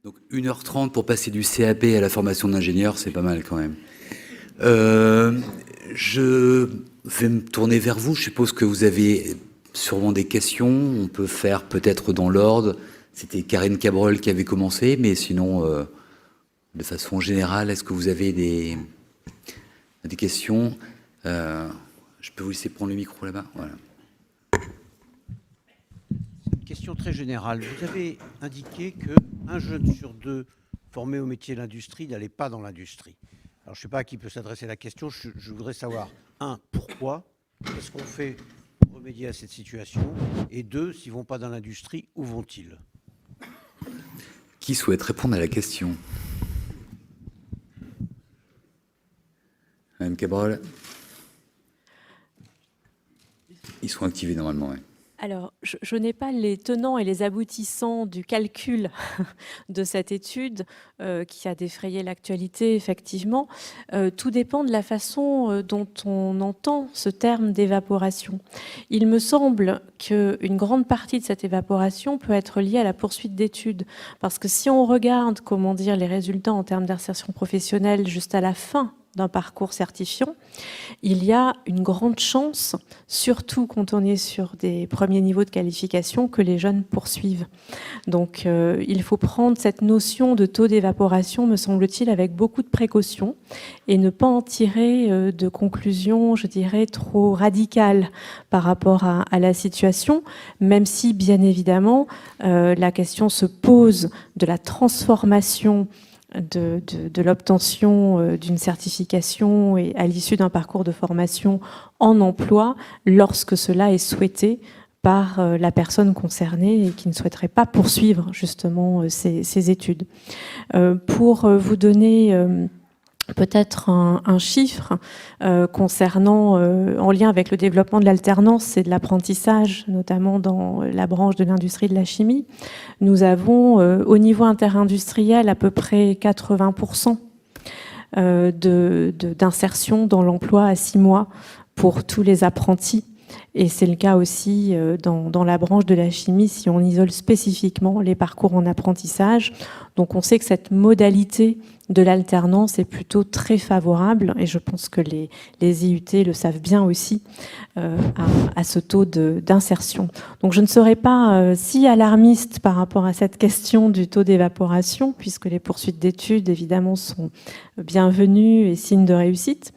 Donc 1h30 pour passer du CAP à la formation d'ingénieur, c'est pas mal quand même. Je vais me tourner vers vous. Je suppose que vous avez sûrement des questions. On peut faire peut-être dans l'ordre. C'était Karine Cabrol qui avait commencé, mais sinon, de façon générale, est-ce que vous avez des questions? Je peux vous laisser prendre le micro là-bas. Voilà. Question très générale. Vous avez indiqué qu'un jeune sur deux formé au métier de l'industrie n'allait pas dans l'industrie. Alors, je ne sais pas à qui peut s'adresser la question. Je voudrais savoir, un, pourquoi? Qu'est-ce qu'on fait pour remédier à cette situation? Et deux, s'ils ne vont pas dans l'industrie, où vont-ils? Qui souhaite répondre à la question? Madame Cabrol. Ils sont activés normalement, oui. Alors, je n'ai pas les tenants et les aboutissants du calcul de cette étude qui a défrayé l'actualité, effectivement. Tout dépend de la façon dont on entend ce terme d'évaporation. Il me semble qu'une grande partie de cette évaporation peut être liée à la poursuite d'études. Parce que si on regarde, comment dire, les résultats en termes d'insertion professionnelle juste à la fin d'un parcours certifiant, il y a une grande chance, surtout quand on est sur des premiers niveaux de qualification, que les jeunes poursuivent. Donc il faut prendre cette notion de taux d'évaporation, me semble-t-il, avec beaucoup de précautions et ne pas en tirer de conclusions, je dirais, trop radicales par rapport à la situation, même si, bien évidemment, la question se pose de la transformation de l'obtention d'une certification et à l'issue d'un parcours de formation en emploi lorsque cela est souhaité par la personne concernée et qui ne souhaiterait pas poursuivre justement ces études. Pour vous donner peut-être un chiffre concernant, en lien avec le développement de l'alternance et de l'apprentissage, notamment dans la branche de l'industrie de la chimie, nous avons au niveau interindustriel à peu près 80% d'insertion dans l'emploi à 6 mois pour tous les apprentis. Et c'est le cas aussi dans la branche de la chimie si on isole spécifiquement les parcours en apprentissage. Donc on sait que cette modalité de l'alternance est plutôt très favorable et je pense que les IUT le savent bien aussi à ce taux d'insertion. Donc je ne serai pas si alarmiste par rapport à cette question du taux d'évaporation puisque les poursuites d'études évidemment sont bienvenues et signes de réussite.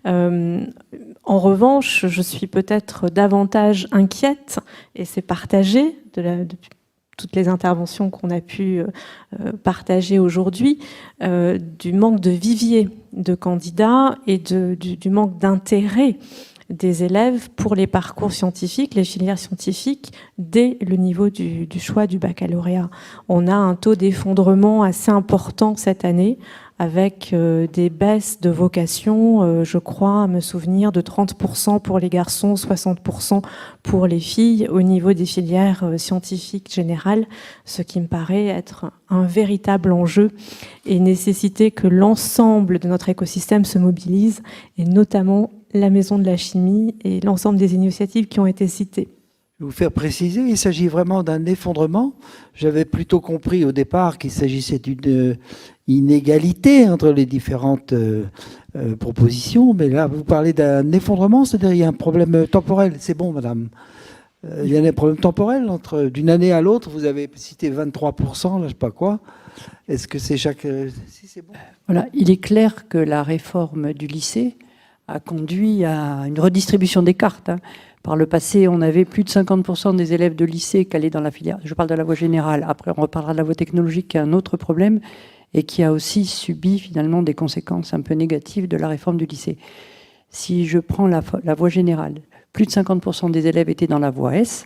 En revanche, je suis peut-être davantage inquiète, et c'est partagé de toutes les interventions qu'on a pu partager aujourd'hui, du manque de vivier de candidats et du manque d'intérêt des élèves pour les parcours scientifiques, les filières scientifiques, dès le niveau du choix du baccalauréat. On a un taux d'effondrement assez important cette année, avec des baisses de vocation, je crois, à me souvenir, de 30% pour les garçons, 60% pour les filles, au niveau des filières scientifiques générales, ce qui me paraît être un véritable enjeu et nécessiter que l'ensemble de notre écosystème se mobilise, et notamment la Maison de la Chimie et l'ensemble des initiatives qui ont été citées. Je vais vous faire préciser, il s'agit vraiment d'un effondrement. J'avais plutôt compris au départ qu'il s'agissait d'une inégalité entre les différentes propositions, mais là, vous parlez d'un effondrement, c'est-à-dire il y a un problème temporel. C'est bon, madame. Il y a un problème temporel entre d'une année à l'autre. Vous avez cité 23%, là, je sais pas quoi. Est-ce que c'est chaque... Si, c'est bon. Voilà, il est clair que la réforme du lycée a conduit à une redistribution des cartes. Par le passé, on avait plus de 50% des élèves de lycée qui allaient dans la filière. Je parle de la voie générale. Après, on reparlera de la voie technologique, qui est un autre problème et qui a aussi subi finalement des conséquences un peu négatives de la réforme du lycée. Si je prends la voie générale, plus de 50% des élèves étaient dans la voie S,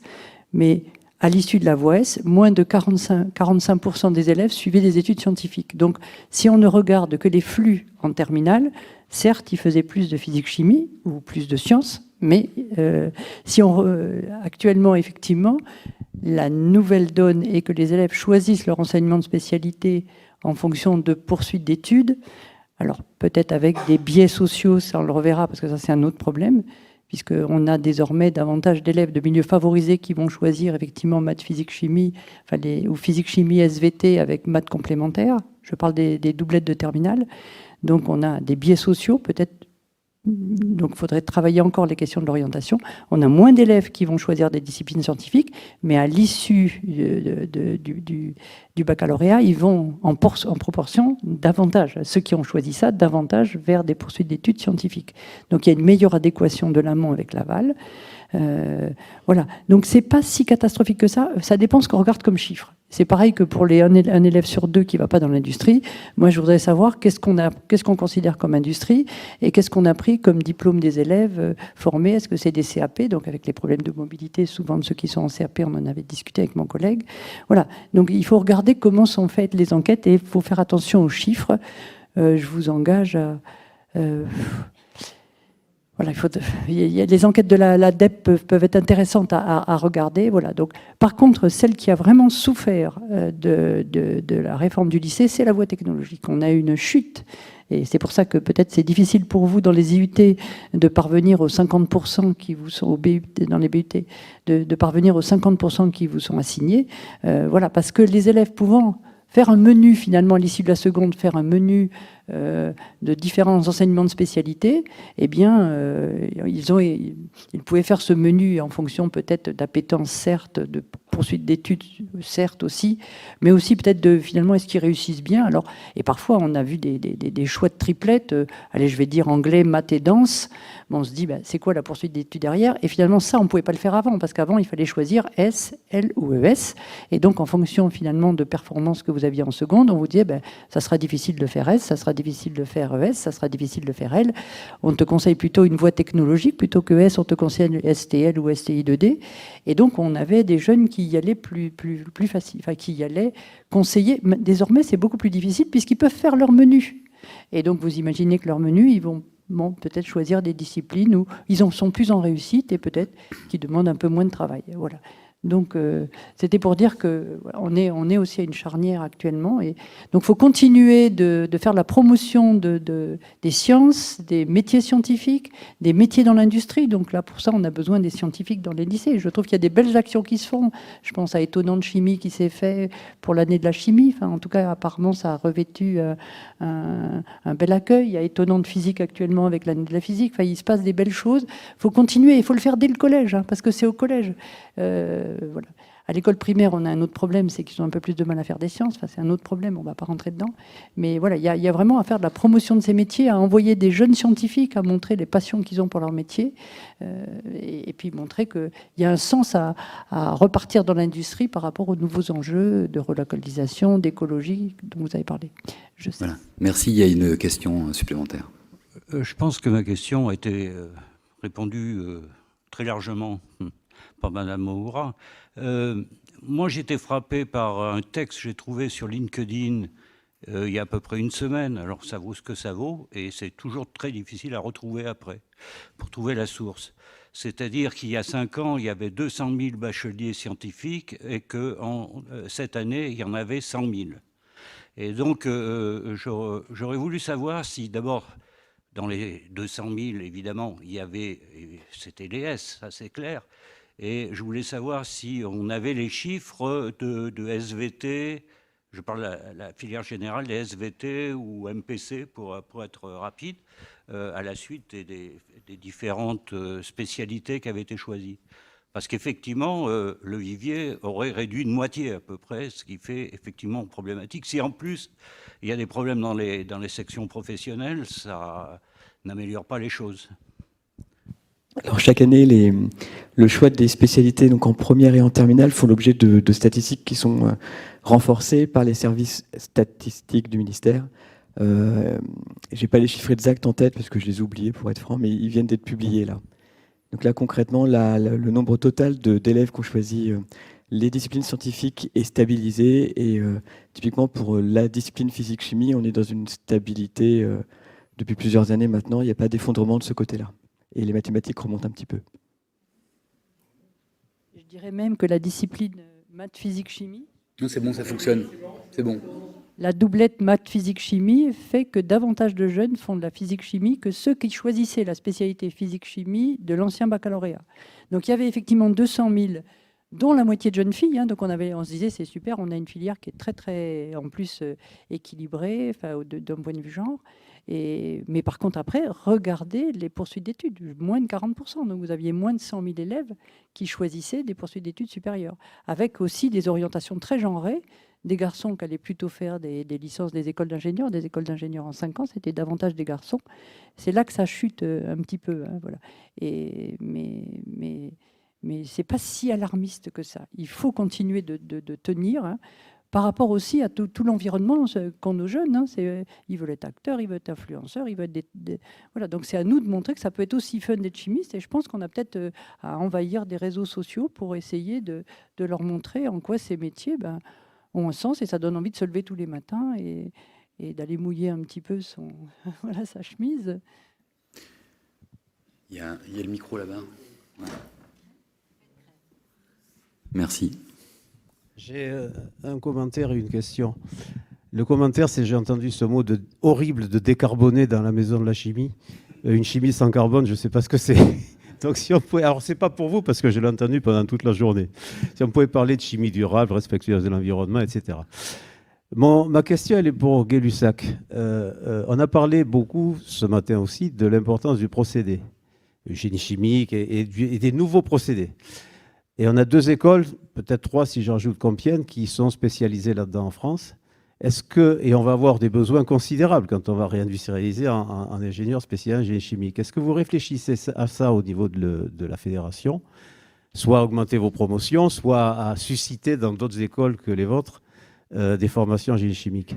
mais à l'issue de la voie S, moins de 45% des élèves suivaient des études scientifiques. Donc, si on ne regarde que les flux en terminale, certes, ils faisaient plus de physique-chimie ou plus de sciences, mais actuellement, effectivement, la nouvelle donne est que les élèves choisissent leur enseignement de spécialité en fonction de poursuite d'études. Alors, peut-être avec des biais sociaux, ça on le reverra, parce que ça, c'est un autre problème. puisqu'on a désormais davantage d'élèves de milieux favorisés qui vont choisir effectivement maths, physique, chimie, ou physique, chimie, SVT avec maths complémentaires. Je parle des doublettes de terminale. Donc on a des biais sociaux, peut-être. Donc il faudrait travailler encore les questions de l'orientation. On a moins d'élèves qui vont choisir des disciplines scientifiques, mais à l'issue du baccalauréat, ils vont en proportion davantage, ceux qui ont choisi ça, davantage vers des poursuites d'études scientifiques. Donc il y a une meilleure adéquation de l'amont avec l'aval. Voilà. Donc c'est pas si catastrophique que ça. Ça dépend ce qu'on regarde comme chiffre. C'est pareil que pour un élève sur 2 qui ne va pas dans l'industrie. Moi, je voudrais savoir qu'est-ce qu'on considère comme industrie et qu'est-ce qu'on a pris comme diplôme des élèves formés. Est-ce que c'est des CAP? Donc, avec les problèmes de mobilité, souvent de ceux qui sont en CAP, on en avait discuté avec mon collègue. Voilà. Donc, il faut regarder comment sont faites les enquêtes et il faut faire attention aux chiffres. Je vous engage à... Voilà, les enquêtes de la DEP peuvent être intéressantes à regarder. Voilà. Donc, par contre, celle qui a vraiment souffert de la réforme du lycée, c'est la voie technologique. On a eu une chute. Et c'est pour ça que peut-être c'est difficile pour vous dans les IUT de parvenir aux 50% qui vous sont dans les BUT, de parvenir aux 50% qui vous sont assignés. Voilà, parce que les élèves pouvant faire un menu, finalement, à l'issue de la seconde, faire un menu de différents enseignements de spécialité, eh bien, ils pouvaient faire ce menu en fonction peut-être d'appétence, certes, de poursuite d'études, certes aussi, mais aussi peut-être finalement, est-ce qu'ils réussissent bien? Alors, et parfois, on a vu des choix de triplettes, allez, je vais dire anglais, maths et danse. Bon, on se dit, c'est quoi la poursuite d'études derrière? Et finalement, ça, on ne pouvait pas le faire avant, parce qu'avant, il fallait choisir S, L ou ES. Et donc, en fonction, finalement, de performance que vous aviez en seconde, on vous disait, ça sera difficile de faire S, ça sera difficile de faire ES, ça sera difficile de faire L. On te conseille plutôt une voie technologique, plutôt que S, on te conseille STL ou STI2D. Et donc, on avait des jeunes qui y allaient plus facile, enfin, qui y allaient conseiller. Désormais, c'est beaucoup plus difficile, puisqu'ils peuvent faire leur menu. Et donc, vous imaginez que leur menu, ils vont peut-être choisir des disciplines où ils sont plus en réussite et peut-être qui demandent un peu moins de travail. Voilà. Donc, c'était pour dire qu'on est aussi à une charnière actuellement. Et donc, il faut continuer de faire la promotion des sciences, des métiers scientifiques, des métiers dans l'industrie. Donc là, pour ça, on a besoin des scientifiques dans les lycées. Je trouve qu'il y a des belles actions qui se font. Je pense à Étonnant de chimie qui s'est fait pour l'année de la chimie. Enfin, en tout cas, apparemment, ça a revêtu un bel accueil. Il y a Étonnant de physique actuellement avec l'année de la physique. Enfin, il se passe des belles choses. Il faut continuer. Il faut le faire dès le collège, parce que c'est au collège. Voilà. À l'école primaire, on a un autre problème, c'est qu'ils ont un peu plus de mal à faire des sciences. Enfin, c'est un autre problème, on ne va pas rentrer dedans. Mais voilà, il y a vraiment à faire de la promotion de ces métiers, à envoyer des jeunes scientifiques, à montrer les passions qu'ils ont pour leur métier, et puis montrer qu'il y a un sens à repartir dans l'industrie par rapport aux nouveaux enjeux de relocalisation, d'écologie dont vous avez parlé. Voilà. Merci, il y a une question supplémentaire. Je pense que ma question a été répondue très largement par Madame Moura. Moi, j'étais frappé par un texte que j'ai trouvé sur LinkedIn il y a à peu près une semaine. Alors, ça vaut ce que ça vaut, et c'est toujours très difficile à retrouver après, pour trouver la source. C'est-à-dire qu'il y a 5 ans, il y avait 200 000 bacheliers scientifiques, et que cette année, il y en avait 100 000. Et donc, j'aurais voulu savoir si, d'abord, dans les 200 000, évidemment, il y avait, c'était les S, ça c'est clair. Et je voulais savoir si on avait les chiffres de SVT, je parle de la filière générale, des SVT ou MPC pour être rapide, à la suite des différentes spécialités qui avaient été choisies. Parce qu'effectivement, le vivier aurait réduit de moitié à peu près, ce qui fait effectivement problématique. Si en plus, il y a des problèmes dans les sections professionnelles, ça n'améliore pas les choses. Alors chaque année, le choix des spécialités donc en première et en terminale font l'objet de statistiques qui sont renforcées par les services statistiques du ministère. J'ai pas les chiffres exacts en tête parce que je les ai oubliés pour être franc, mais ils viennent d'être publiés là. Donc là concrètement, le nombre total d'élèves qui ont choisi les disciplines scientifiques est stabilisé et typiquement pour la discipline physique-chimie, on est dans une stabilité depuis plusieurs années maintenant. Il n'y a pas d'effondrement de ce côté-là. Et les mathématiques remontent un petit peu. Je dirais même que la discipline maths, physique, chimie... Non, c'est bon, ça fonctionne. C'est bon. La doublette maths, physique, chimie fait que davantage de jeunes font de la physique-chimie que ceux qui choisissaient la spécialité physique-chimie de l'ancien baccalauréat. Donc il y avait effectivement 200 000, dont la moitié de jeunes filles. Donc on se disait, c'est super, on a une filière qui est très, très, en plus, équilibrée d'un point de vue genre. Mais par contre, après, regardez les poursuites d'études, moins de 40%. Donc vous aviez moins de 100 000 élèves qui choisissaient des poursuites d'études supérieures, avec aussi des orientations très genrées. Des garçons qui allaient plutôt faire des licences des écoles d'ingénieurs en 5 ans, c'était davantage des garçons. C'est là que ça chute un petit peu. Hein, voilà. Mais ce n'est pas si alarmiste que ça. Il faut continuer de tenir, hein, par rapport aussi à tout l'environnement qu'ont nos jeunes. Hein. Ils veulent être acteurs, ils veulent être influenceurs, ils veulent être voilà. Donc c'est à nous de montrer que ça peut être aussi fun d'être chimiste. Et je pense qu'on a peut-être à envahir des réseaux sociaux pour essayer de leur montrer en quoi ces métiers ont un sens, et ça donne envie de se lever tous les matins et d'aller mouiller un petit peu voilà, sa chemise. Il y a le micro là-bas. Ouais. Merci. J'ai un commentaire et une question. Le commentaire, c'est j'ai entendu ce mot horrible de décarboner dans la maison de la chimie. Une chimie sans carbone, je ne sais pas ce que c'est. Donc si on pouvait, alors c'est pas pour vous parce que je l'ai entendu pendant toute la journée. Si on pouvait parler de chimie durable, respectueuse de l'environnement, etc. Ma question, elle est pour Gay-Lussac. On a parlé beaucoup ce matin aussi de l'importance du procédé, du génie chimique et des nouveaux procédés. Et on a 2 écoles, peut-être 3 si j'en rajoute Compiègne, qui sont spécialisées là-dedans en France. Et on va avoir des besoins considérables quand on va réindustrialiser en ingénieur spécialisé en génie chimique. Est-ce que vous réfléchissez à ça au niveau de la fédération, soit à augmenter vos promotions, soit à susciter dans d'autres écoles que les vôtres des formations en génie chimique?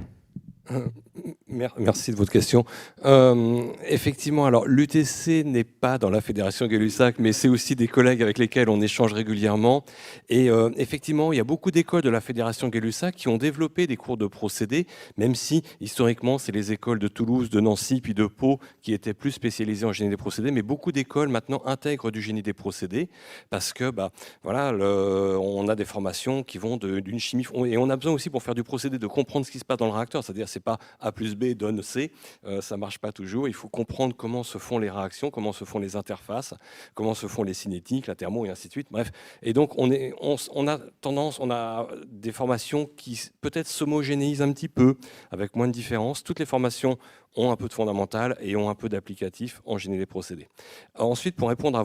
Merci de votre question. Effectivement, alors l'UTC n'est pas dans la fédération Gay-Lussac, mais c'est aussi des collègues avec lesquels on échange régulièrement. Et effectivement, il y a beaucoup d'écoles de la fédération Gay-Lussac qui ont développé des cours de procédés, même si historiquement, c'est les écoles de Toulouse, de Nancy, puis de Pau qui étaient plus spécialisées en génie des procédés. Mais beaucoup d'écoles maintenant intègrent du génie des procédés parce que, voilà, on a des formations qui vont d'une chimie. Et on a besoin aussi pour faire du procédé de comprendre ce qui se passe dans le réacteur. C'est-à-dire, c'est pas A plus B donne C, ça ne marche pas toujours. Il faut comprendre comment se font les réactions, comment se font les interfaces, comment se font les cinétiques, la thermo et ainsi de suite. Bref, et donc on a des formations qui peut-être s'homogénéisent un petit peu, avec moins de différences. Toutes les formations ont un peu de fondamental et ont un peu d'applicatif en génie des procédés. Ensuite, pour répondre à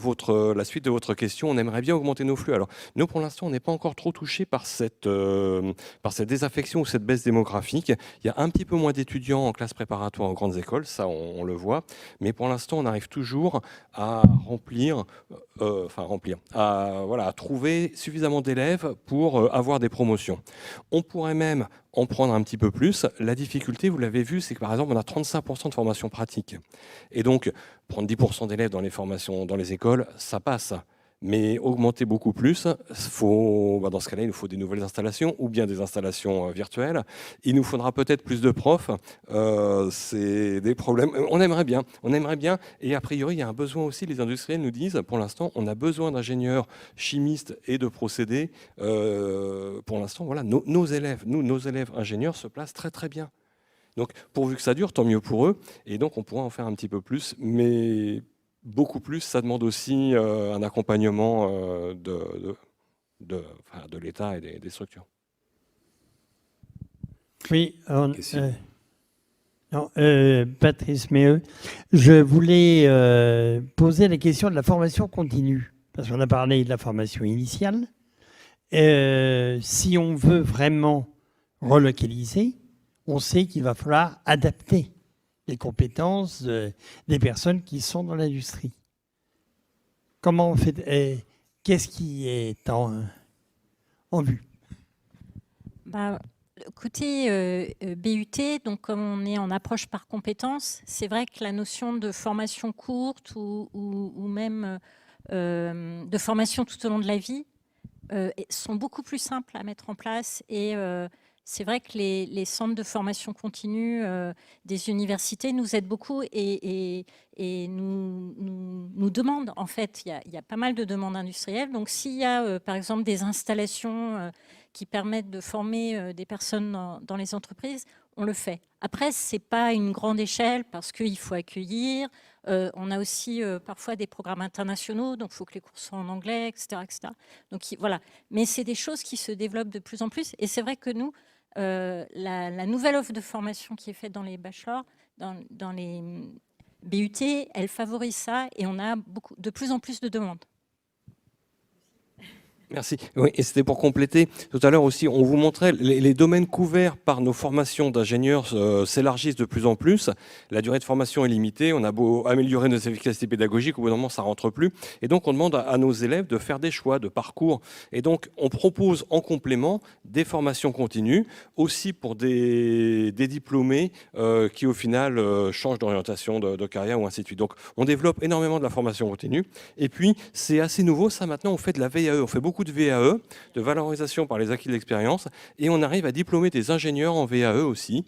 la suite de votre question, on aimerait bien augmenter nos flux. Alors, nous, pour l'instant, on n'est pas encore trop touché par cette désaffection ou cette baisse démographique. Il y a un petit peu moins d'étudiants en classe préparatoire aux grandes écoles, ça, on le voit. Mais pour l'instant, on arrive toujours à à trouver suffisamment d'élèves pour avoir des promotions. On pourrait même en prendre un petit peu plus. La difficulté, vous l'avez vu, c'est que par exemple, on a 35% de formation pratique. Et donc, prendre 10% d'élèves dans les formations, dans les écoles, ça passe. Mais augmenter beaucoup plus, dans ce cas-là, il nous faut des nouvelles installations ou bien des installations virtuelles. Il nous faudra peut-être plus de profs. C'est des problèmes. On aimerait bien. Et a priori, il y a un besoin aussi. Les industriels nous disent, pour l'instant, on a besoin d'ingénieurs chimistes et de procédés. Pour l'instant, voilà, nos élèves ingénieurs se placent très très bien. Donc, pourvu que ça dure, tant mieux pour eux. Et donc, on pourra en faire un petit peu plus, mais beaucoup plus, ça demande aussi un accompagnement de l'État et des structures. Oui, Patrice Méheux, je voulais poser la question de la formation continue, parce qu'on a parlé de la formation initiale. Si on veut vraiment relocaliser, on sait qu'il va falloir adapter les compétences des personnes qui sont dans l'industrie. Comment on fait? Qu'est-ce qui est en vue? Côté BUT, donc comme on est en approche par compétences, c'est vrai que la notion de formation courte ou même de formation tout au long de la vie sont beaucoup plus simples à mettre en place et c'est vrai que les centres de formation continue des universités nous aident beaucoup et nous demandent, en fait, il y a pas mal de demandes industrielles. Donc, s'il y a, par exemple, des installations qui permettent de former des personnes dans les entreprises, on le fait. Après, ce n'est pas une grande échelle parce qu'il faut accueillir. On a aussi parfois des programmes internationaux, donc il faut que les cours soient en anglais, etc. etc. Donc voilà. Mais c'est des choses qui se développent de plus en plus. Et c'est vrai que nous, la nouvelle offre de formation qui est faite dans les bachelors, dans les BUT, elle favorise ça et on a de plus en plus de demandes. Merci. Oui, et c'était pour compléter. Tout à l'heure aussi, on vous montrait les domaines couverts par nos formations d'ingénieurs s'élargissent de plus en plus. La durée de formation est limitée. On a beau améliorer nos efficacités pédagogiques, au bout d'un moment, ça rentre plus. Et donc, on demande à nos élèves de faire des choix de parcours. Et donc, on propose en complément des formations continues, aussi pour des diplômés qui, au final, changent d'orientation de carrière ou ainsi de suite. Donc, on développe énormément de la formation continue. Et puis, c'est assez nouveau. Ça, maintenant, on fait de la VAE. On fait beaucoup de VAE, de valorisation par les acquis de l'expérience, et on arrive à diplômer des ingénieurs en VAE aussi.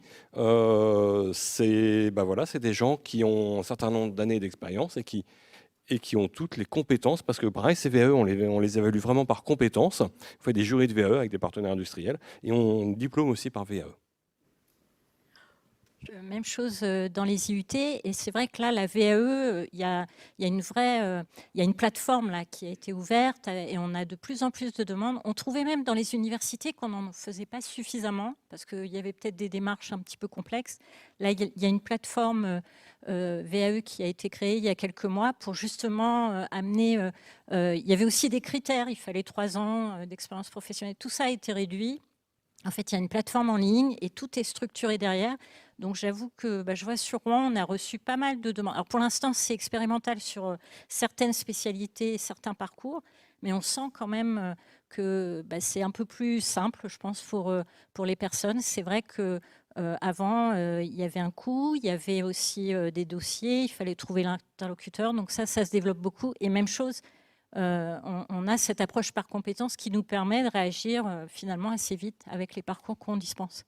C'est des gens qui ont un certain nombre d'années d'expérience et qui ont toutes les compétences, parce que pareil, ces VAE, on les évalue vraiment par compétences. On fait des jurys de VAE avec des partenaires industriels, et on diplôme aussi par VAE. Même chose dans les IUT, et c'est vrai que là, la VAE, il y a une plateforme là, qui a été ouverte et on a de plus en plus de demandes. On trouvait même dans les universités qu'on n'en faisait pas suffisamment parce qu'il y avait peut-être des démarches un petit peu complexes. Là, il y a une plateforme VAE qui a été créée il y a quelques mois pour justement amener... il y avait aussi des critères, il fallait 3 ans d'expérience professionnelle. Tout ça a été réduit. En fait, il y a une plateforme en ligne et tout est structuré derrière. Donc, j'avoue que je vois sur Rouen, on a reçu pas mal de demandes. Alors, pour l'instant, c'est expérimental sur certaines spécialités, certains parcours, mais on sent quand même que c'est un peu plus simple, je pense, pour les personnes. C'est vrai qu'avant, il y avait un coût, il y avait aussi des dossiers, il fallait trouver l'interlocuteur. Donc, ça se développe beaucoup. Et même chose, on a cette approche par compétences qui nous permet de réagir finalement assez vite avec les parcours qu'on dispense.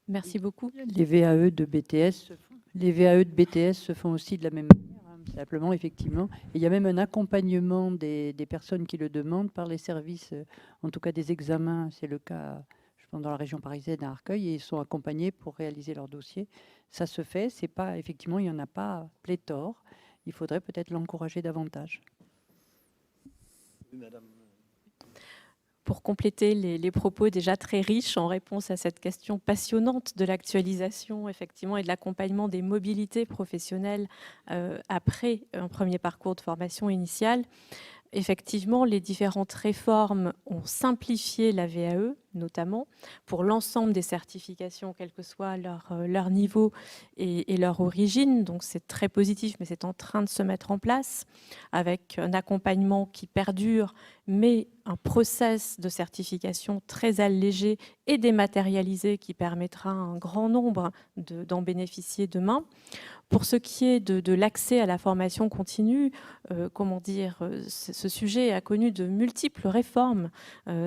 Merci beaucoup. Les VAE de BTS se font aussi de la même manière, hein, simplement, effectivement. Et il y a même un accompagnement des personnes qui le demandent par les services, en tout cas des examens, c'est le cas, je pense, dans la région parisienne à Arcueil, et ils sont accompagnés pour réaliser leur dossier. Ça se fait, c'est pas, effectivement, il n'y en a pas pléthore. Il faudrait peut-être l'encourager davantage. Madame. Pour compléter les propos déjà très riches en réponse à cette question passionnante de l'actualisation effectivement et de l'accompagnement des mobilités professionnelles après un premier parcours de formation initiale, effectivement, les différentes réformes ont simplifié la VAE, notamment pour l'ensemble des certifications, quel que soit leur niveau et leur origine. Donc c'est très positif, mais c'est en train de se mettre en place avec un accompagnement qui perdure, mais un process de certification très allégé et dématérialisé qui permettra à un grand nombre d'en bénéficier demain. Pour ce qui est de l'accès à la formation continue, ce sujet a connu de multiples réformes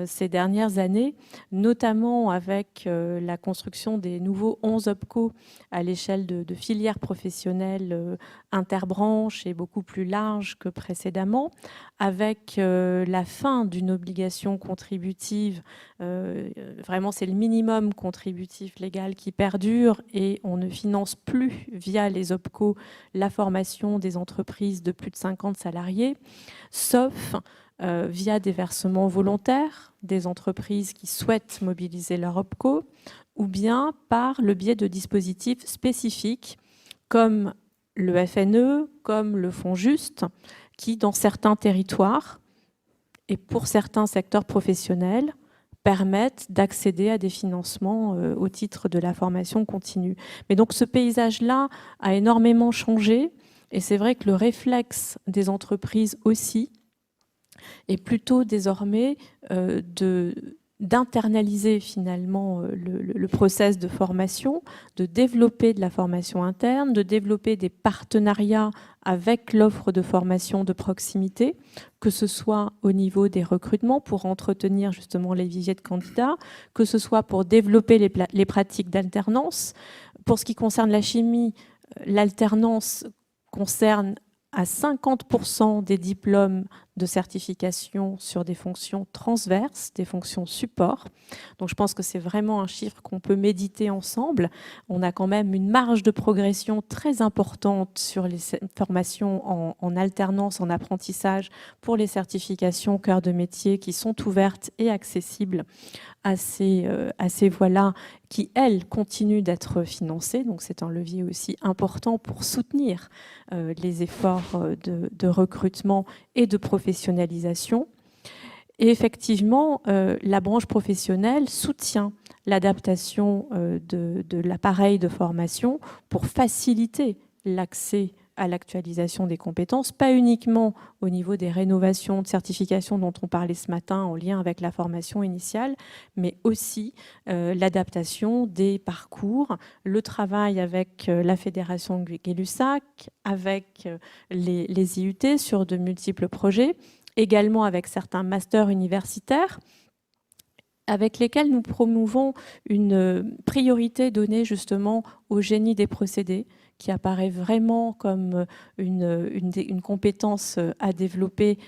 ces dernières années, notamment avec la construction des nouveaux 11 OPCO à l'échelle de filières professionnelles interbranches et beaucoup plus larges que précédemment, avec la fin d'une obligation contributive. Vraiment, c'est le minimum contributif légal qui perdure et on ne finance plus via les OPCO la formation des entreprises de plus de 50 salariés, sauf via des versements volontaires des entreprises qui souhaitent mobiliser leur OPCO ou bien par le biais de dispositifs spécifiques comme le FNE, comme le Fonds Juste, qui, dans certains territoires et pour certains secteurs professionnels, permettent d'accéder à des financements au titre de la formation continue. Mais donc ce paysage-là a énormément changé et c'est vrai que le réflexe des entreprises aussi est plutôt désormais d'internaliser finalement le process de formation, de développer de la formation interne, de développer des partenariats avec l'offre de formation de proximité, que ce soit au niveau des recrutements pour entretenir justement les viviers de candidats, que ce soit pour développer les pratiques d'alternance. Pour ce qui concerne la chimie, l'alternance concerne à 50% des diplômes de certification sur des fonctions transverses, des fonctions support. Donc je pense que c'est vraiment un chiffre qu'on peut méditer ensemble. On a quand même une marge de progression très importante sur les formations en alternance, en apprentissage, pour les certifications cœur de métier qui sont ouvertes et accessibles à ces voies-là qui, elles, continuent d'être financées. Donc c'est un levier aussi important pour soutenir les efforts de recrutement et de professionnalisation. Et effectivement, la branche professionnelle soutient l'adaptation de l'appareil de formation pour faciliter l'accès à l'actualisation des compétences, pas uniquement au niveau des rénovations de certification dont on parlait ce matin en lien avec la formation initiale, mais aussi l'adaptation des parcours, le travail avec la Fédération Gay-Lussac, avec les IUT sur de multiples projets, également avec certains masters universitaires, avec lesquels nous promouvons une priorité donnée justement au génie des procédés, qui apparaît vraiment comme une compétence à développer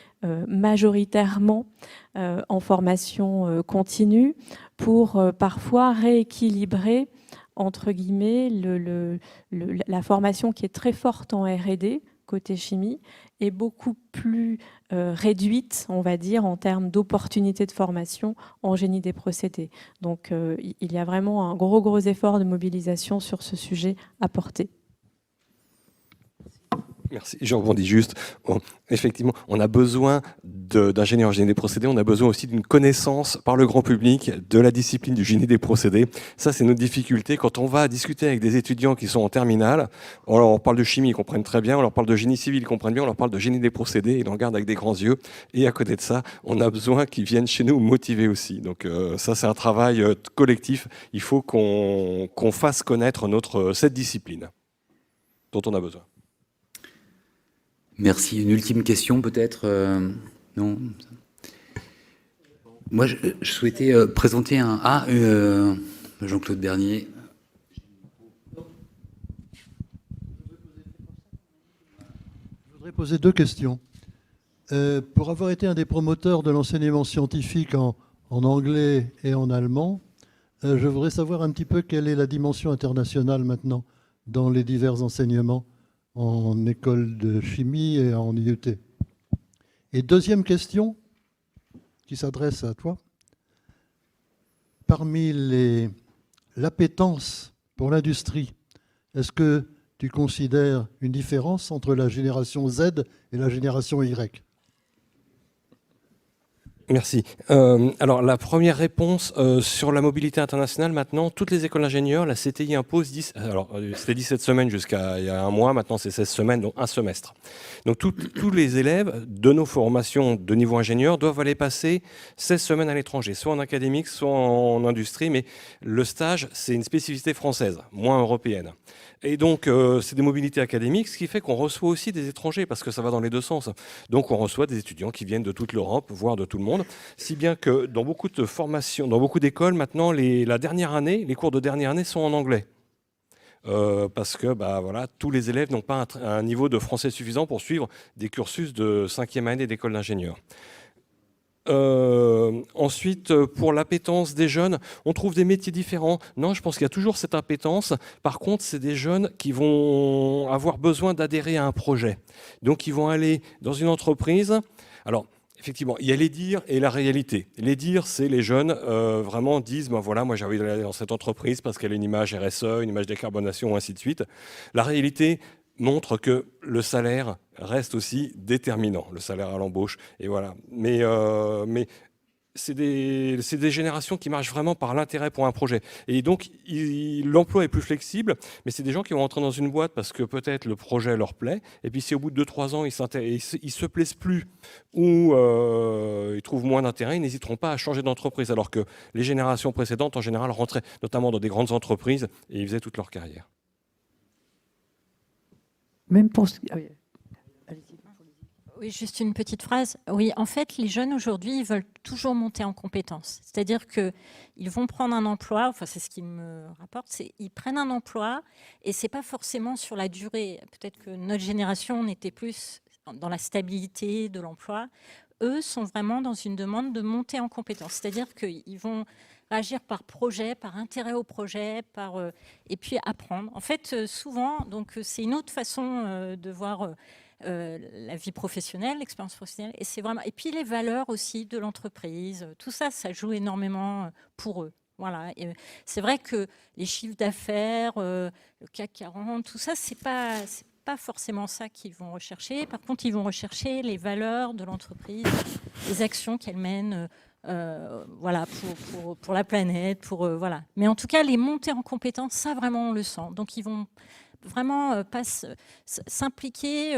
majoritairement en formation continue pour parfois rééquilibrer, entre guillemets, la formation qui est très forte en R&D, côté chimie, est beaucoup plus réduite, on va dire, en termes d'opportunités de formation en génie des procédés. Donc il y a vraiment un gros effort de mobilisation sur ce sujet à porter. Merci, je rebondis juste. Bon, effectivement, on a besoin d'ingénieurs en génie des procédés, on a besoin aussi d'une connaissance par le grand public de la discipline du génie des procédés. Ça, c'est notre difficulté. Quand on va discuter avec des étudiants qui sont en terminale, on leur parle de chimie, ils comprennent très bien, on leur parle de génie civil, ils comprennent bien, on leur parle de génie des procédés, ils en regardent avec des grands yeux. Et à côté de ça, on a besoin qu'ils viennent chez nous motivés aussi. Donc ça, c'est un travail collectif. Il faut qu'on fasse connaître cette discipline dont on a besoin. Merci. Une ultime question peut-être non. Moi, je souhaitais présenter Jean-Claude Bernier. Je voudrais poser 2 questions. Pour avoir été un des promoteurs de l'enseignement scientifique en anglais et en allemand, je voudrais savoir un petit peu quelle est la dimension internationale maintenant dans les divers enseignements en école de chimie et en IUT. Et deuxième question, qui s'adresse à toi. Parmi l'appétence pour l'industrie, est-ce que tu considères une différence entre la génération Z et la génération Y ? Merci. Alors, la première réponse sur la mobilité internationale, maintenant, toutes les écoles d'ingénieurs, la CTI impose c'était 17 semaines jusqu'à il y a un mois, maintenant c'est 16 semaines, donc un semestre. Donc, tous les élèves de nos formations de niveau ingénieur doivent aller passer 16 semaines à l'étranger, soit en académique, soit en industrie, mais le stage, c'est une spécificité française, moins européenne. Et donc, c'est des mobilités académiques, ce qui fait qu'on reçoit aussi des étrangers, parce que ça va dans les deux sens. Donc, on reçoit des étudiants qui viennent de toute l'Europe, voire de tout le monde, si bien que dans beaucoup de formations, dans beaucoup d'écoles, maintenant, les cours de dernière année sont en anglais. Parce que voilà, tous les élèves n'ont pas un niveau de français suffisant pour suivre des cursus de 5e année d'école d'ingénieur. Ensuite, pour l'appétence des jeunes, on trouve des métiers différents. Non, je pense qu'il y a toujours cette appétence. Par contre, c'est des jeunes qui vont avoir besoin d'adhérer à un projet. Donc, ils vont aller dans une entreprise. Alors, effectivement, il y a les dires et la réalité. Les dires, c'est les jeunes vraiment disent, voilà, moi j'ai envie d'aller dans cette entreprise parce qu'elle a une image RSE, une image décarbonation, ainsi de suite. La réalité montre que le salaire reste aussi déterminant, le salaire à l'embauche. Et voilà. Mais c'est des générations qui marchent vraiment par l'intérêt pour un projet. Et donc, l'emploi est plus flexible, mais c'est des gens qui vont entrer dans une boîte parce que peut-être le projet leur plaît, et puis si au bout de 2-3 ans, ils se plaisent plus ou ils trouvent moins d'intérêt, ils n'hésiteront pas à changer d'entreprise, alors que les générations précédentes, en général, rentraient notamment dans des grandes entreprises et ils faisaient toute leur carrière. Même pour... Oui, juste une petite phrase. Oui, en fait, les jeunes aujourd'hui, ils veulent toujours monter en compétences. C'est-à-dire qu'ils vont prendre un emploi, enfin c'est ce qu'ils me rapportent, ils prennent un emploi et c'est pas forcément sur la durée. Peut-être que notre génération, on était plus dans la stabilité de l'emploi, eux sont vraiment dans une demande de monter en compétence. C'est-à-dire qu'ils vont agir par projet, par intérêt au projet, et puis apprendre. En fait, souvent, donc c'est une autre façon de voir la vie professionnelle, l'expérience professionnelle, et c'est vraiment. Et puis les valeurs aussi de l'entreprise, tout ça, ça joue énormément pour eux. Voilà. C'est vrai que les chiffres d'affaires, le CAC 40, tout ça, c'est pas forcément ça qu'ils vont rechercher. Par contre, ils vont rechercher les valeurs de l'entreprise, les actions qu'elle mène. Voilà, pour la planète, voilà. Mais en tout cas, les montées en compétences, ça vraiment on le sent. Donc ils vont vraiment pas s'impliquer.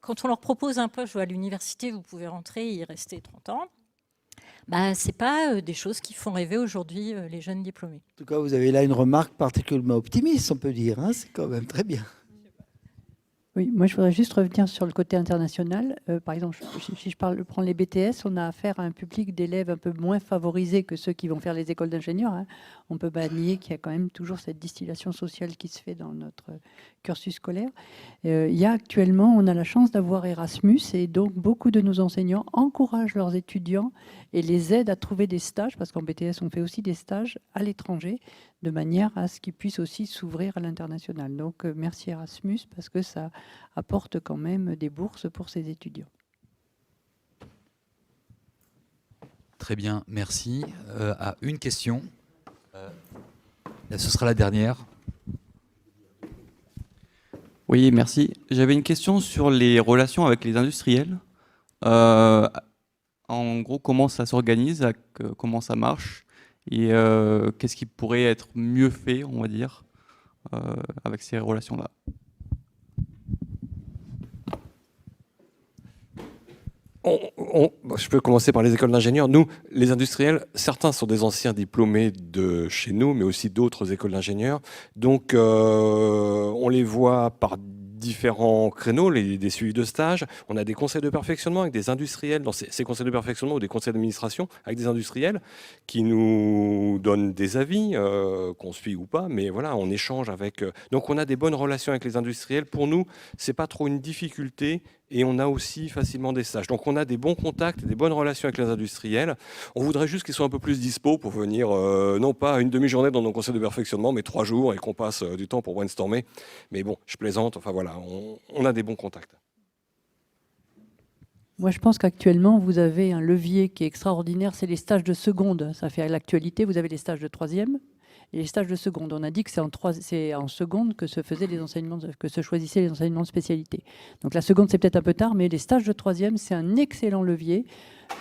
Quand on leur propose un poste à l'université, vous pouvez rentrer et y rester 30 ans. Bah, c'est pas des choses qui font rêver aujourd'hui les jeunes diplômés. En tout cas, vous avez là une remarque particulièrement optimiste, on peut dire. Hein, c'est quand même très bien. Oui, moi je voudrais juste revenir sur le côté international. Par exemple, si je prends les BTS, on a affaire à un public d'élèves un peu moins favorisés que ceux qui vont faire les écoles d'ingénieurs. Hein. On peut pas nier qu'il y a quand même toujours cette distillation sociale qui se fait dans notre cursus scolaire. Il y a actuellement, on a la chance d'avoir Erasmus et donc beaucoup de nos enseignants encouragent leurs étudiants et les aident à trouver des stages, parce qu'en BTS on fait aussi des stages à l'étranger, de manière à ce qu'ils puissent aussi s'ouvrir à l'international. Donc merci Erasmus, parce que ça apporte quand même des bourses pour ces étudiants. Très bien, merci. À une question. Là, ce sera la dernière. Oui, merci. J'avais une question sur les relations avec les industriels. En gros, comment ça s'organise, comment ça marche, et qu'est-ce qui pourrait être mieux fait, on va dire, avec ces relations-là. Je peux commencer par les écoles d'ingénieurs. Nous, les industriels, certains sont des anciens diplômés de chez nous, mais aussi d'autres écoles d'ingénieurs. Donc, on les voit par différents créneaux, des suivis de stage. On a des conseils de perfectionnement avec des industriels, dans ces conseils de perfectionnement ou des conseils d'administration avec des industriels qui nous donnent des avis, qu'on suit ou pas, mais voilà, on échange avec. Donc on a des bonnes relations avec les industriels. Pour nous, c'est pas trop une difficulté et on a aussi facilement des stages. Donc on a des bons contacts, des bonnes relations avec les industriels. On voudrait juste qu'ils soient un peu plus dispo pour venir, non pas une demi-journée dans nos conseils de perfectionnement, mais 3 jours et qu'on passe du temps pour brainstormer. Mais bon, je plaisante, enfin voilà, on a des bons contacts. Moi, je pense qu'actuellement, vous avez un levier qui est extraordinaire, c'est les stages de seconde. Ça fait l'actualité, vous avez les stages de troisième et les stages de seconde. On a dit que c'est en seconde que se choisissaient les enseignements de spécialité. Donc la seconde, c'est peut-être un peu tard, mais les stages de troisième, c'est un excellent levier.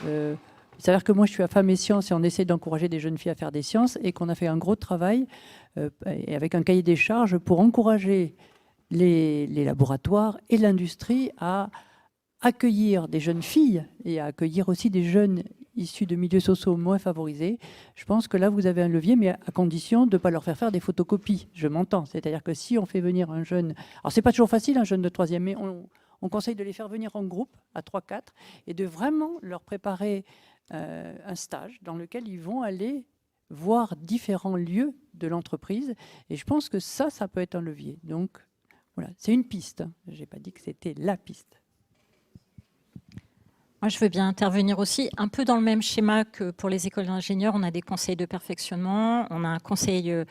Il s'avère que moi, je suis à Femmes et Sciences et on essaie d'encourager des jeunes filles à faire des sciences et qu'on a fait un gros travail et avec un cahier des charges pour encourager les laboratoires et l'industrie à accueillir des jeunes filles et à accueillir aussi des jeunes issus de milieux sociaux moins favorisés. Je pense que là, vous avez un levier, mais à condition de ne pas leur faire des photocopies. Je m'entends. C'est-à-dire que si on fait venir un jeune... Alors, c'est pas toujours facile, un jeune de troisième, mais on conseille de les faire venir en groupe, à 3-4, et de vraiment leur préparer un stage dans lequel ils vont aller voir différents lieux de l'entreprise. Et je pense que ça peut être un levier. Donc, voilà, c'est une piste. Je n'ai pas dit que c'était la piste. Moi, je veux bien intervenir aussi, un peu dans le même schéma que pour les écoles d'ingénieurs. On a des conseils de perfectionnement, on a un conseil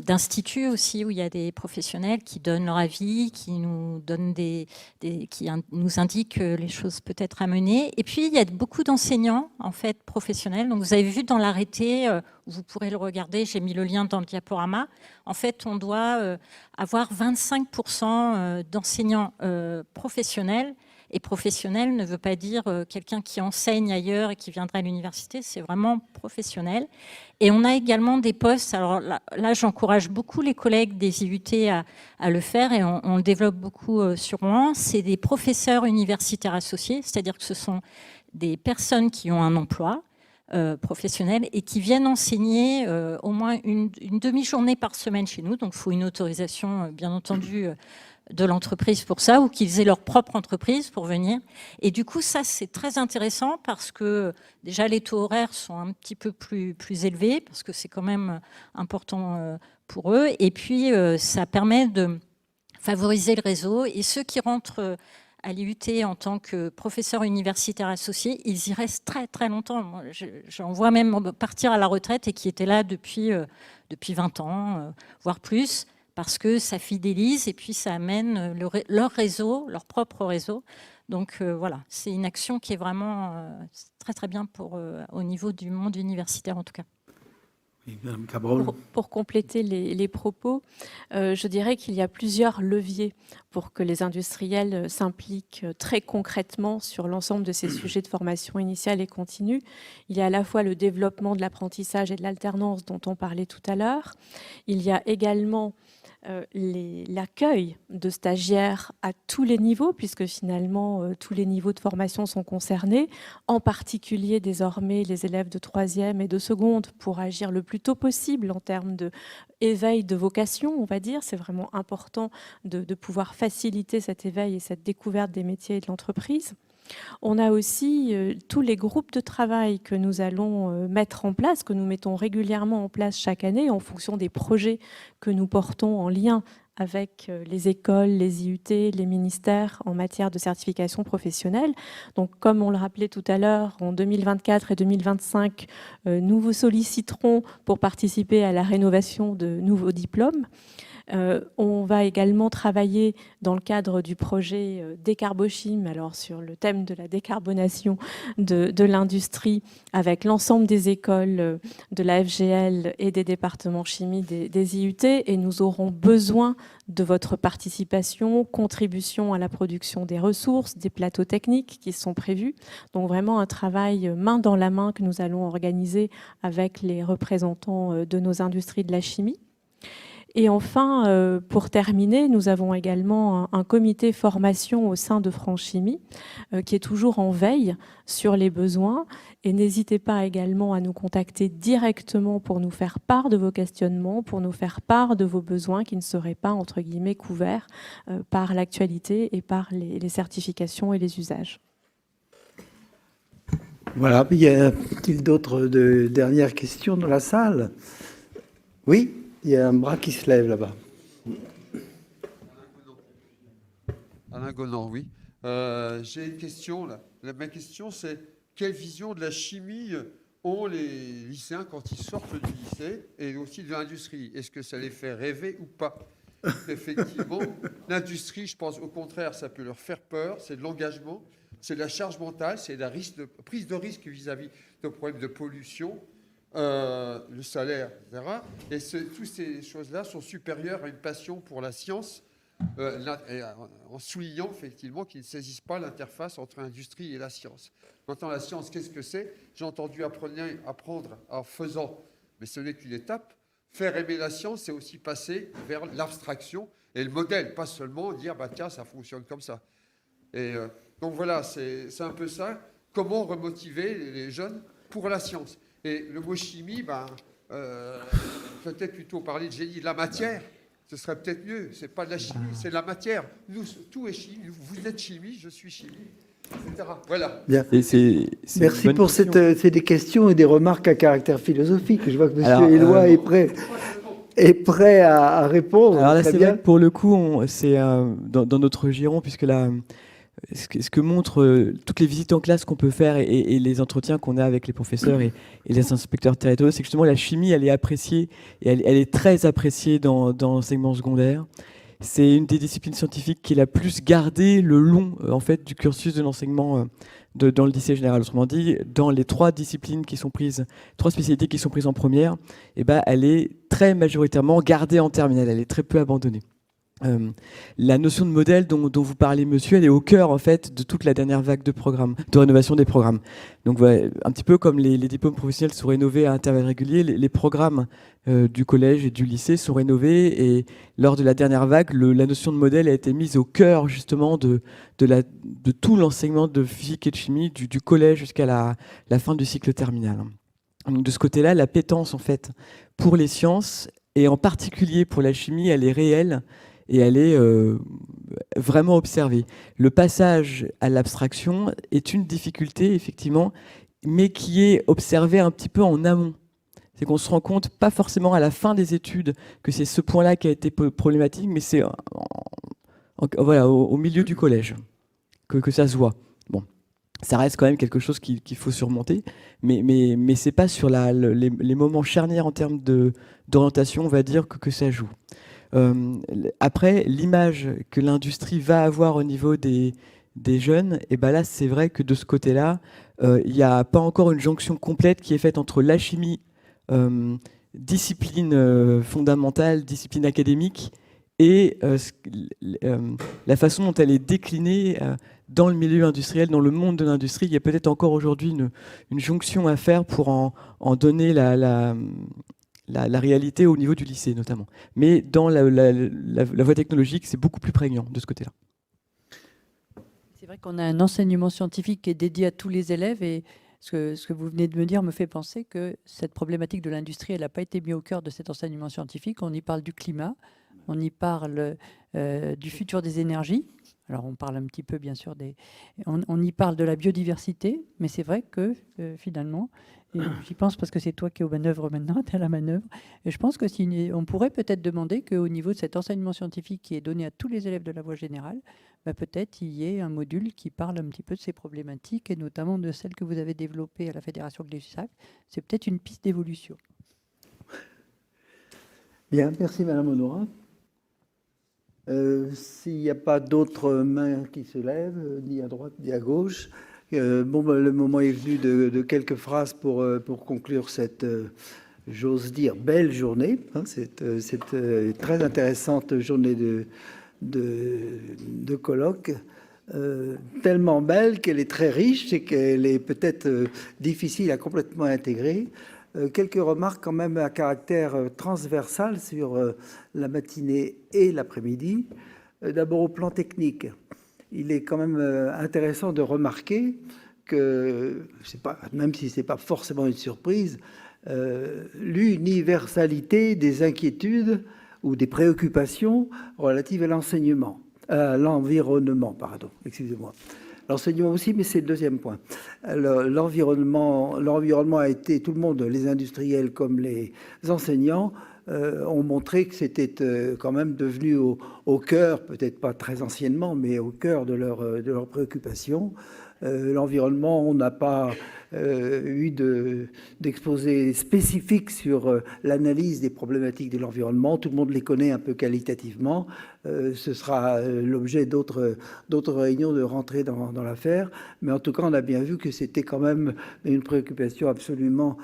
d'institut aussi, où il y a des professionnels qui donnent leur avis, qui nous donnent qui nous indiquent les choses peut-être à mener. Et puis, il y a beaucoup d'enseignants, en fait, professionnels. Donc, vous avez vu dans l'arrêté, vous pourrez le regarder, j'ai mis le lien dans le diaporama. En fait, on doit avoir 25% d'enseignants professionnels. Et professionnel ne veut pas dire quelqu'un qui enseigne ailleurs et qui viendrait à l'université, c'est vraiment professionnel. Et on a également des postes, alors là j'encourage beaucoup les collègues des IUT à le faire et on le développe beaucoup sur Rouen, c'est des professeurs universitaires associés, c'est-à-dire que ce sont des personnes qui ont un emploi professionnel et qui viennent enseigner au moins une demi-journée par semaine chez nous, donc il faut une autorisation bien entendu de l'entreprise pour ça, ou qu'ils aient leur propre entreprise pour venir. Et du coup, ça, c'est très intéressant parce que déjà, les taux horaires sont un petit peu plus élevés, parce que c'est quand même important pour eux. Et puis, ça permet de favoriser le réseau. Et ceux qui rentrent à l'IUT en tant que professeur universitaire associé, ils y restent très très longtemps. Moi, j'en vois même partir à la retraite et qui étaient là depuis 20 ans, voire plus, parce que ça fidélise et puis ça amène leur réseau, leur propre réseau. Donc voilà, c'est une action qui est vraiment très très bien au niveau du monde universitaire en tout cas. Madame Cabrol. Pour compléter les propos, je dirais qu'il y a plusieurs leviers pour que les industriels s'impliquent très concrètement sur l'ensemble de ces sujets de formation initiale et continue. Il y a à la fois le développement de l'apprentissage et de l'alternance dont on parlait tout à l'heure. Il y a également l'accueil de stagiaires à tous les niveaux, puisque finalement tous les niveaux de formation sont concernés, en particulier désormais les élèves de 3e et de seconde, pour agir le plus tôt possible en termes d'éveil de vocation, on va dire. C'est vraiment important de pouvoir faciliter cet éveil et cette découverte des métiers et de l'entreprise. On a aussi tous les groupes de travail que nous allons mettre en place, que nous mettons régulièrement en place chaque année en fonction des projets que nous portons en lien avec les écoles, les IUT, les ministères en matière de certification professionnelle. Donc, comme on le rappelait tout à l'heure, en 2024 et 2025, nous vous solliciterons pour participer à la rénovation de nouveaux diplômes. On va également travailler dans le cadre du projet Décarbochim, alors sur le thème de la décarbonation de l'industrie, avec l'ensemble des écoles de la FGL et des départements chimie des IUT, et nous aurons besoin de votre participation, contribution à la production des ressources, des plateaux techniques qui sont prévus. Donc vraiment un travail main dans la main que nous allons organiser avec les représentants de nos industries de la chimie. Et enfin, pour terminer, nous avons également un comité formation au sein de France Chimie qui est toujours en veille sur les besoins. Et n'hésitez pas également à nous contacter directement pour nous faire part de vos questionnements, pour nous faire part de vos besoins qui ne seraient pas, entre guillemets, couverts par l'actualité et par les certifications et les usages. Voilà, y a-t-il d'autres dernières questions dans la salle? Oui, il y a un bras qui se lève là-bas. Alain Gonan, oui. J'ai une question là. Ma question, c'est quelle vision de la chimie ont les lycéens quand ils sortent du lycée et aussi de l'industrie? Est-ce que ça les fait rêver ou pas? Effectivement, l'industrie, je pense au contraire, ça peut leur faire peur. C'est de l'engagement, c'est de la charge mentale, c'est de la prise de risque vis-à-vis de problèmes de pollution. Le salaire, etc. Et toutes ces choses-là sont supérieures à une passion pour la science, en soulignant effectivement qu'ils ne saisissent pas l'interface entre l'industrie et la science. Maintenant, la science, qu'est-ce que c'est? J'ai entendu apprendre en faisant, mais ce n'est qu'une étape. Faire aimer la science, c'est aussi passer vers l'abstraction et le modèle, pas seulement dire, bah, tiens, ça fonctionne comme ça. Et donc voilà, c'est un peu ça. Comment remotiver les jeunes pour la science? Et le mot chimie, peut-être plutôt parler de génie de la matière, ce serait peut-être mieux. Ce n'est pas de la chimie, c'est de la matière. Nous, tout est chimie. Vous êtes chimie, je suis chimie, etc. Voilà. Bien. Merci pour c'est des questions et des remarques à caractère philosophique. Je vois que M. Éloi est prêt à répondre. Alors là, c'est vrai que pour le coup, c'est dans notre giron, puisque là... Ce que montrent toutes les visites en classe qu'on peut faire et les entretiens qu'on a avec les professeurs et les inspecteurs territoriaux, c'est que justement la chimie, elle est appréciée et elle est très appréciée dans l'enseignement secondaire. C'est une des disciplines scientifiques qui est la plus gardée le long en fait, du cursus de l'enseignement dans le lycée général. Autrement dit, dans les 3 disciplines qui sont prises, 3 spécialités qui sont prises en première, elle est très majoritairement gardée en terminale, elle est très peu abandonnée. La notion de modèle dont vous parlez, monsieur, elle est au cœur en fait de toute la dernière vague de programmes, de rénovation des programmes. Donc voilà, un petit peu comme les diplômes professionnels sont rénovés à intervalles réguliers, les programmes du collège et du lycée sont rénovés, et lors de la dernière vague, la notion de modèle a été mise au cœur justement de tout l'enseignement de physique et de chimie du collège jusqu'à la fin du cycle terminal. Donc de ce côté-là, l'appétence en fait pour les sciences et en particulier pour la chimie, elle est réelle. Et elle est vraiment observée. Le passage à l'abstraction est une difficulté, effectivement, mais qui est observée un petit peu en amont. C'est qu'on se rend compte, pas forcément à la fin des études, que c'est ce point-là qui a été problématique, mais c'est voilà, au milieu du collège. que ça se voit. Bon, ça reste quand même quelque chose qu'il faut surmonter, mais c'est pas sur les moments charnières en termes d'orientation, on va dire, que ça joue. Après, l'image que l'industrie va avoir au niveau des jeunes, et ben là, c'est vrai que de ce côté-là, il n'y a pas encore une jonction complète qui est faite entre la chimie, discipline fondamentale, discipline académique, et la façon dont elle est déclinée dans le milieu industriel, dans le monde de l'industrie. Il y a peut-être encore aujourd'hui une jonction à faire pour en donner la réalité au niveau du lycée notamment. Mais dans la voie technologique, c'est beaucoup plus prégnant de ce côté-là. C'est vrai qu'on a un enseignement scientifique qui est dédié à tous les élèves, et ce que vous venez de me dire me fait penser que cette problématique de l'industrie, elle n'a pas été mise au cœur de cet enseignement scientifique. On y parle du climat, on y parle du futur des énergies. Alors on parle un petit peu bien sûr on y parle de la biodiversité, mais c'est vrai que finalement, et j'y pense parce que c'est toi qui es aux manœuvres maintenant, tu es à la manœuvre, et je pense que on pourrait peut-être demander qu'au niveau de cet enseignement scientifique qui est donné à tous les élèves de la voie générale, peut-être il y ait un module qui parle un petit peu de ces problématiques, et notamment de celles que vous avez développées à la Fédération Gay-Lussac. C'est peut-être une piste d'évolution. Bien, merci Madame Honorat. S'il n'y a pas d'autres mains qui se lèvent, ni à droite ni à gauche, le moment est venu de quelques phrases pour conclure cette, j'ose dire, belle journée, cette très intéressante journée de colloque, tellement belle qu'elle est très riche et qu'elle est peut-être difficile à complètement intégrer. Quelques remarques quand même à caractère transversal sur la matinée et l'après-midi. D'abord au plan technique, il est quand même intéressant de remarquer que, même si ce n'est pas forcément une surprise, l'universalité des inquiétudes ou des préoccupations relatives à l'enseignement, à l'environnement, pardon, excusez-moi. L'enseignement aussi, mais c'est le deuxième point. L'environnement a été, tout le monde, les industriels comme les enseignants, ont montré que c'était quand même devenu au cœur, peut-être pas très anciennement, mais au cœur de leurs préoccupations. L'environnement, on n'a pas eu d'exposé spécifique sur l'analyse des problématiques de l'environnement. Tout le monde les connaît un peu qualitativement. Ce sera l'objet d'autres réunions de rentrer dans l'affaire. Mais en tout cas, on a bien vu que c'était quand même une préoccupation absolument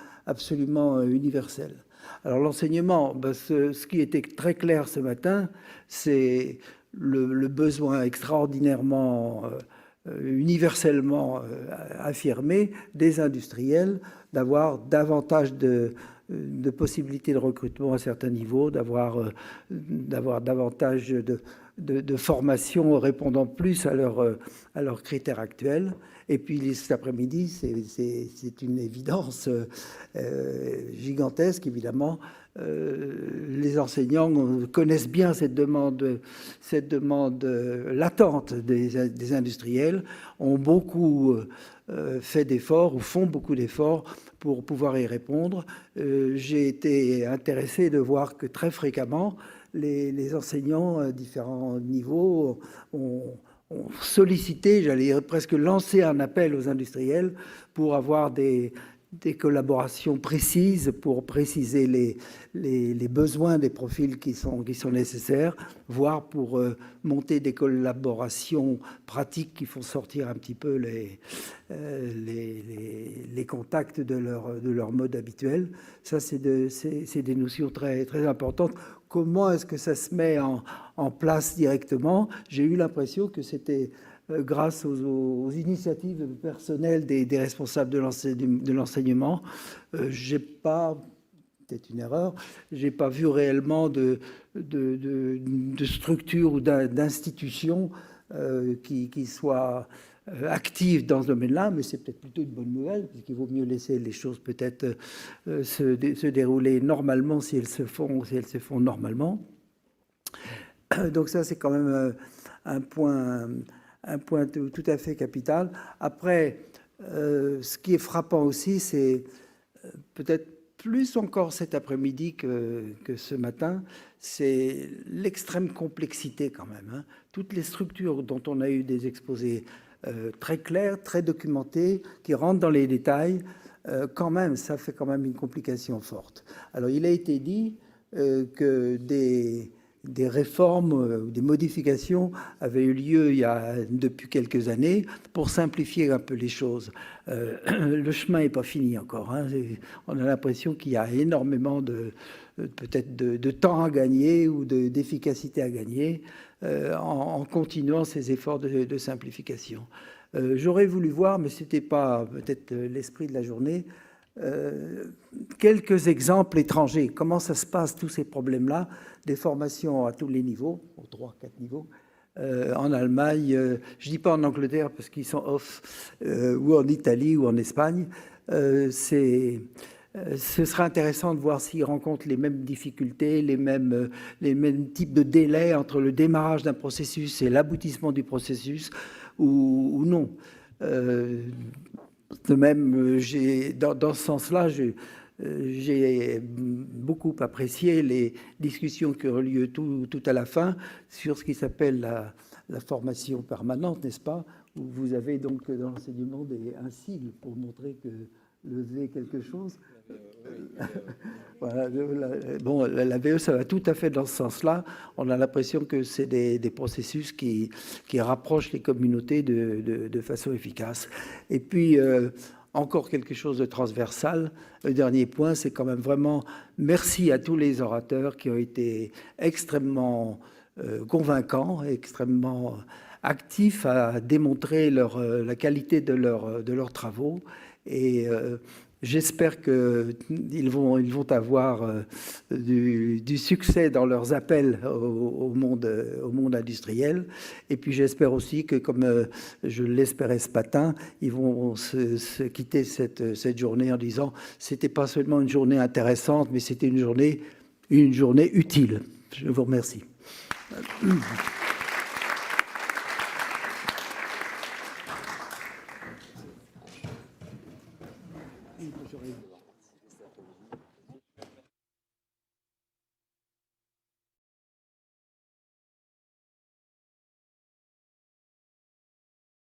universelle. Alors l'enseignement, ce qui était très clair ce matin, c'est le besoin extraordinairement universellement affirmé des industriels d'avoir davantage de possibilités de recrutement à certains niveaux, d'avoir davantage de formation répondant plus à leurs critères actuels. Et puis cet après-midi, c'est une évidence gigantesque, évidemment. Les enseignants connaissent bien cette demande latente des industriels, ont beaucoup fait d'efforts ou font beaucoup d'efforts pour pouvoir y répondre. J'ai été intéressé de voir que très fréquemment, les enseignants à différents niveaux ont sollicité, j'allais presque lancer un appel aux industriels pour avoir des collaborations précises, pour préciser les besoins des profils qui sont nécessaires, voire pour monter des collaborations pratiques qui font sortir un petit peu les contacts de leur mode habituel. Ça, c'est des notions très, très importantes. Comment est-ce que ça se met en place directement? J'ai eu l'impression que c'était grâce aux initiatives personnelles des responsables de l'enseignement. J'ai pas, peut-être une erreur, j'ai pas vu réellement de structure ou d'institution qui soit active dans ce domaine-là, mais c'est peut-être plutôt une bonne nouvelle, puisqu'il vaut mieux laisser les choses peut-être se dérouler normalement si elles se font normalement. Donc ça, c'est quand même un point tout à fait capital. Après, ce qui est frappant aussi, c'est peut-être plus encore cet après-midi que ce matin, c'est l'extrême complexité quand même. Toutes les structures dont on a eu des exposés très clair, très documenté, qui rentre dans les détails, quand même, ça fait quand même une complication forte. Alors, il a été dit que des réformes ou des modifications avaient eu lieu depuis quelques années pour simplifier un peu les choses. Le chemin n'est pas fini encore. Hein. On a l'impression qu'il y a énormément peut-être de temps à gagner ou d'efficacité à gagner en continuant ces efforts de simplification. J'aurais voulu voir, mais ce n'était pas peut-être l'esprit de la journée, quelques exemples étrangers. Comment ça se passe, tous ces problèmes-là, des formations à tous les niveaux, aux 3-4 niveaux, en Allemagne, je ne dis pas en Angleterre parce qu'ils sont off, ou en Italie ou en Espagne. Ce sera intéressant de voir s'ils rencontrent les mêmes difficultés, les mêmes types de délais entre le démarrage d'un processus et l'aboutissement du processus ou non. De même, dans ce sens-là, j'ai beaucoup apprécié les discussions qui ont lieu tout à la fin sur ce qui s'appelle la formation permanente, n'est-ce pas? Où vous avez donc dans l'enseignement un sigle pour montrer que le V est quelque chose. Voilà, la VE, ça va tout à fait dans ce sens-là. On a l'impression que c'est des processus qui rapprochent les communautés de façon efficace. Et puis, encore quelque chose de transversal. Le dernier point, c'est quand même vraiment merci à tous les orateurs qui ont été extrêmement convaincants, extrêmement actifs à démontrer la qualité de leurs travaux. Et j'espère qu'ils vont avoir du succès dans leurs appels au monde industriel. Et puis j'espère aussi que, comme je l'espérais ce matin, ils vont se quitter cette journée en disant « c'était pas seulement une journée intéressante, mais c'était une journée utile ». Je vous remercie.